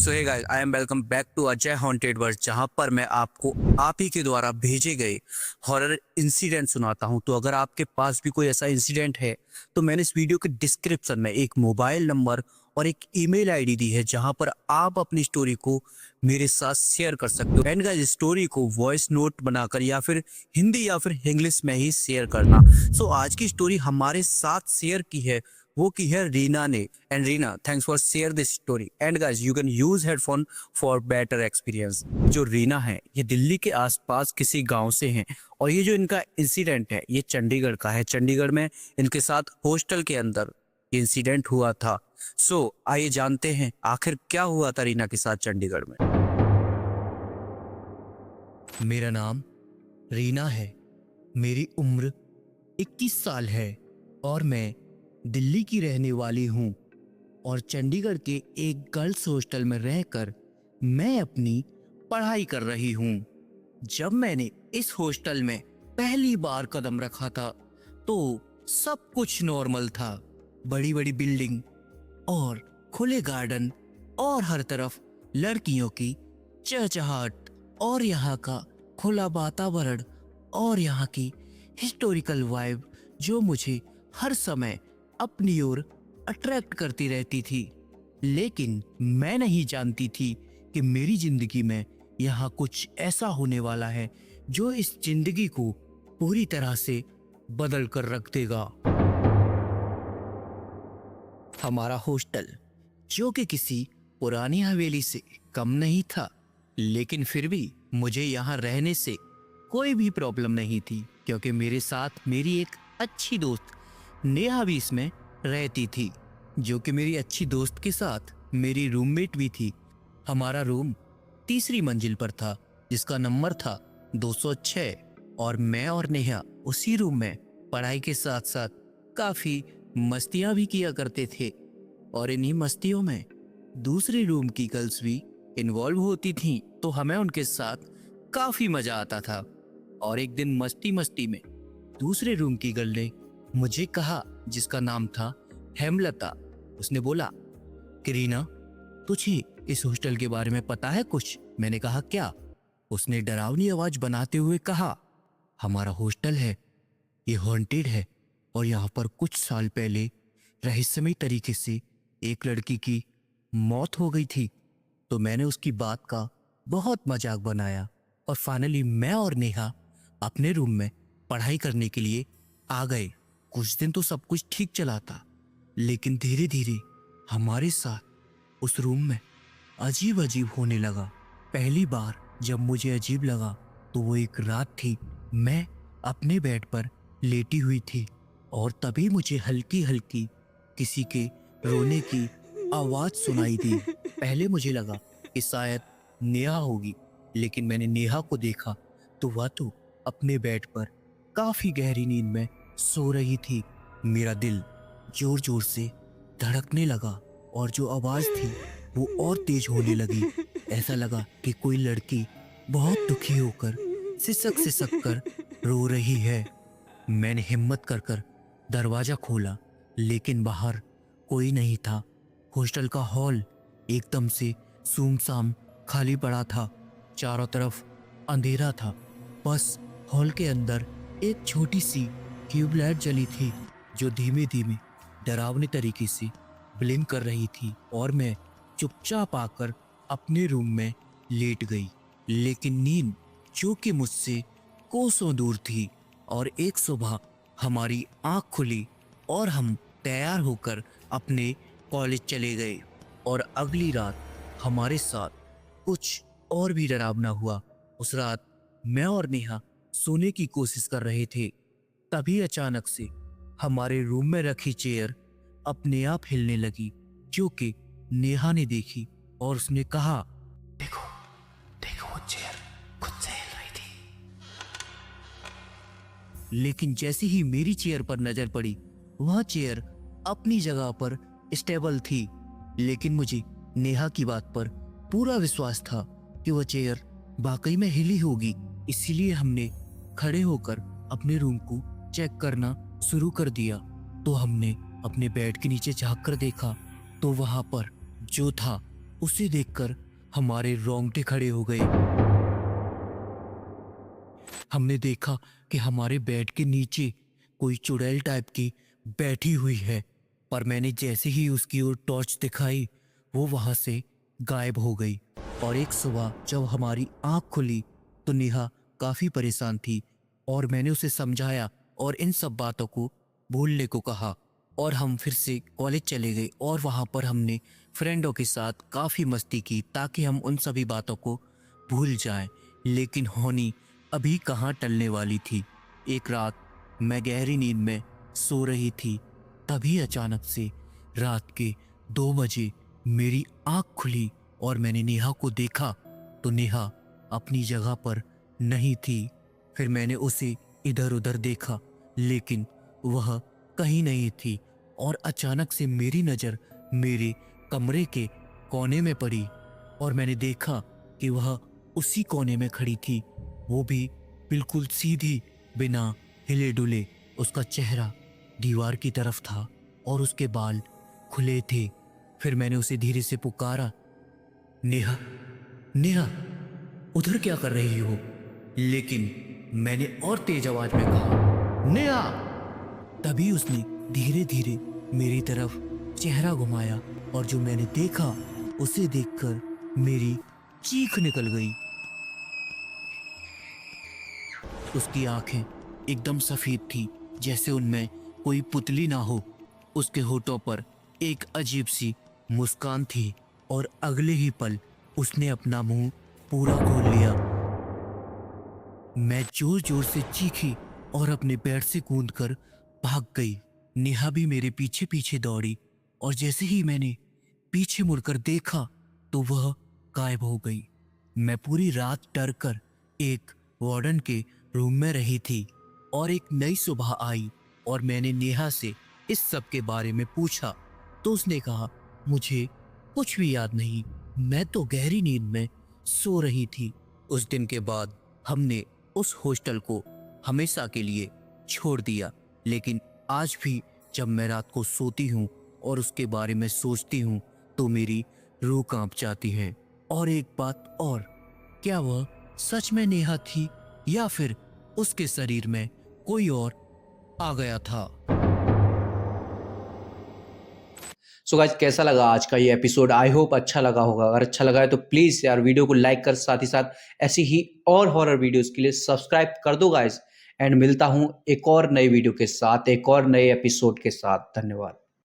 So hey guys, I am welcome back to Ajay haunted world, जहां पर मैं आपको आप ही के द्वारा भेजे गए हॉरर इंसिडेंट सुनाता हूं। तो अगर आपके पास भी कोई ऐसा इंसिडेंट है तो मैंने इस वीडियो के डिस्क्रिप्शन में एक मोबाइल नंबर और एक ईमेल आईडी दी है, जहां पर आप अपनी स्टोरी को मेरे साथ शेयर कर सकते हो। एंड गाइस, स्टोरी को वॉइस नोट बनाकर या फिर हिंदी या फिर इंग्लिश में ही शेयर करना। सो आज की स्टोरी हमारे साथ शेयर की है, वो की है रीना ने। And Reena, thanks for share this story. And guys, you can use headphone for better experience. जो रीना है, ये दिल्ली के आसपास किसी गांव से हैं, और ये जो इनका इंसिडेंट है ये चंडीगढ़ का है। चंडीगढ़ में इनके साथ हॉस्टल के अंदर इंसिडेंट हुआ था। सो आइए जानते हैं आखिर क्या हुआ था रीना के साथ चंडीगढ़ में। मेरा नाम रीना है। मेरी उम्र 21 साल है और मैं दिल्ली की रहने वाली हूँ। और चंडीगढ़ के एक गर्ल्स हॉस्टल में रहकर मैं अपनी पढ़ाई कर रही हूँ। जब मैंने इस हॉस्टल में पहली बार कदम रखा था तो सब कुछ नॉर्मल था। बड़ी बड़ी बिल्डिंग और खुले गार्डन और हर तरफ लड़कियों की चहचहाट और यहाँ का खुला वातावरण और यहाँ की हिस्टोरिकल वाइब जो मुझे हर समय अपनी ओर अट्रैक्ट करती रहती थी। लेकिन मैं नहीं जानती थी कि मेरी जिंदगी में यहाँ कुछ ऐसा होने वाला है जो इस जिंदगी को पूरी तरह से बदल कर रख देगा। हमारा हॉस्टल जो कि किसी पुरानी हवेली से कम नहीं था, लेकिन फिर भी मुझे यहाँ रहने से कोई भी प्रॉब्लम नहीं थी, क्योंकि मेरे साथ मेरी एक अच्छी दोस्त नेहा भी इसमें रहती थी, जो कि मेरी अच्छी दोस्त के साथ मेरी रूममेट भी थी। हमारा रूम तीसरी मंजिल पर था, जिसका नंबर था 206, और मैं और नेहा उसी रूम में पढ़ाई के साथ साथ काफी मस्तियां भी किया करते थे। और इन्हीं मस्तियों में दूसरे रूम की गर्ल्स भी इन्वॉल्व होती थीं, तो हमें उनके साथ काफी मजा आता था। और एक दिन मस्ती मस्ती में दूसरे रूम की गर्ल ने मुझे कहा, जिसका नाम था हेमलता, उसने बोला कि रीना, तुझे इस हॉस्टल के बारे में पता है कुछ? मैंने कहा क्या? उसने डरावनी आवाज बनाते हुए कहा, हमारा हॉस्टल है, ये हॉन्टेड है, और यहाँ पर कुछ साल पहले रहस्यमयी तरीके से एक लड़की की मौत हो गई थी। तो मैंने उसकी बात का बहुत मजाक बनाया, और फाइनली मैं और नेहा अपने रूम में पढ़ाई करने के लिए आ गए। कुछ दिन तो सब कुछ ठीक चला था, लेकिन धीरे धीरे हमारे साथ उस रूम में अजीब अजीब होने लगा। पहली बार जब मुझे अजीब लगा तो वो एक रात थी, मैं अपने बेड पर लेटी हुई थी, और तभी मुझे हल्की हल्की किसी के रोने की आवाज सुनाई दी। पहले मुझे लगा कि शायद नेहा होगी, लेकिन मैंने नेहा को देखा तो वह तो अपने बेड पर काफी गहरी नींद में सो रही थी। मेरा दिल जोर जोर से धड़कने लगा, और जो आवाज थी वो और तेज होने लगी। ऐसा लगा कि कोई लड़की बहुत दुखी होकर सिसक सिसक कर रो रही है। मैंने हिम्मत कर कर दरवाजा खोला, लेकिन बाहर कोई नहीं था। हॉस्टल का हॉल एकदम से सुमसाम खाली पड़ा था, चारों तरफ अंधेरा था। बस हॉल के अंदर एक छोटी सी ट्यूबलाइट जली थी, जो धीमे धीमे डरावने तरीके से ब्लिंक कर रही थी, और मैं चुपचाप आकर अपने रूम में लेट गई। लेकिन नींद जो कि मुझसे कोसों दूर थी, और एक सुबह हमारी आंख खुली और हम तैयार होकर अपने कॉलेज चले गए। और अगली रात हमारे साथ कुछ और भी डरावना हुआ। उस रात मैं और नेहा सोने की कोशिश कर रहे थे, तभी अचानक से हमारे रूम में रखी चेयर अपने आप हिलने लगी, जो कि नेहा ने देखी, और उसने कहा, देखो देखो, वो चेयर खुद से हिल रही थी। लेकिन जैसे ही मेरी चेयर पर नजर पड़ी, वह चेयर अपनी जगह पर स्टेबल थी। लेकिन मुझे नेहा की बात पर पूरा विश्वास था कि वह चेयर वाकई में हिली होगी, इसीलिए हमने खड़े होकर अपने रूम को चेक करना शुरू कर दिया। तो हमने अपने बेड के नीचे झांक कर देखा, तो वहां पर जो था उसे देखकर हमारे रोंगटे खड़े हो गए। हमने देखा कि हमारे बेड के नीचे कोई चुड़ैल टाइप की बैठी हुई है, पर मैंने जैसे ही उसकी ओर टॉर्च दिखाई वो वहां से गायब हो गई। और एक सुबह जब हमारी आंख खुली तो नेहा काफी परेशान थी और मैंने उसे समझाया और इन सब बातों को भूलने को कहा और हम फिर से कॉलेज चले गए और वहां पर हमने फ्रेंडों के साथ काफी मस्ती की ताकि हम उन सभी बातों को भूल जाएं। लेकिन होनी अभी कहाँ टलने वाली थी। एक रात मैं गहरी नींद में सो रही थी, तभी अचानक से रात के 2 बजे मेरी आंख खुली और मैंने नेहा को देखा तो नेहा अपनी जगह पर नहीं थी। फिर मैंने उसे इधर उधर देखा लेकिन वह कहीं नहीं थी और अचानक से मेरी नज़र मेरे कमरे के कोने में पड़ी और मैंने देखा कि वह उसी कोने में खड़ी थी, वो भी बिल्कुल सीधी, बिना हिले डुले। उसका चेहरा दीवार की तरफ था और उसके बाल खुले थे। फिर मैंने उसे धीरे से पुकारा, नेहा, नेहा, उधर क्या कर रही हो? लेकिन मैंने और तेज आवाज में कहा, नेहा। तभी उसने धीरे धीरे मेरी तरफ चेहरा घुमाया और जो मैंने देखा उसे देखकर मेरी चीख निकल गई। उसकी आंखें एकदम सफेद थी, जैसे उनमें कोई पुतली ना हो। उसके होठों पर एक अजीब सी मुस्कान थी और अगले ही पल उसने अपना मुंह पूरा खोल लिया। मैं जोर जोर से चीखी और अपने बेड से कूदकर भाग गई। नेहा भी मेरे पीछे पीछे दौड़ी और जैसे ही मैंने पीछे मुड़कर देखा तो वह गायब हो गई। मैं पूरी रात डर कर एक वार्डन के रूम में रही थी और एक नई सुबह आई और मैंने नेहा से इस सब के बारे में पूछा तो उसने कहा, मुझे कुछ भी याद नहीं, मैं तो गहरी नींद में सो रही थी। उस दिन के बाद हमने उस हॉस्टल को हमेशा के लिए छोड़ दिया, लेकिन आज भी जब मैं रात को सोती हूँ और उसके बारे में सोचती हूँ तो मेरी रूह कांप जाती है। और एक बात और, क्या वह सच में नेहा थी या फिर उसके शरीर में कोई और आ गया था? सो गाइस, कैसा लगा आज का ये एपिसोड? आई होप अच्छा लगा होगा। अगर अच्छा लगा है तो प्लीज यार वीडियो को लाइक कर, साथ ही साथ ऐसी ही और हॉरर वीडियोस के लिए सब्सक्राइब कर दो गाइस। एंड मिलता हूं एक और नई वीडियो के साथ, एक और नए एपिसोड के साथ। धन्यवाद।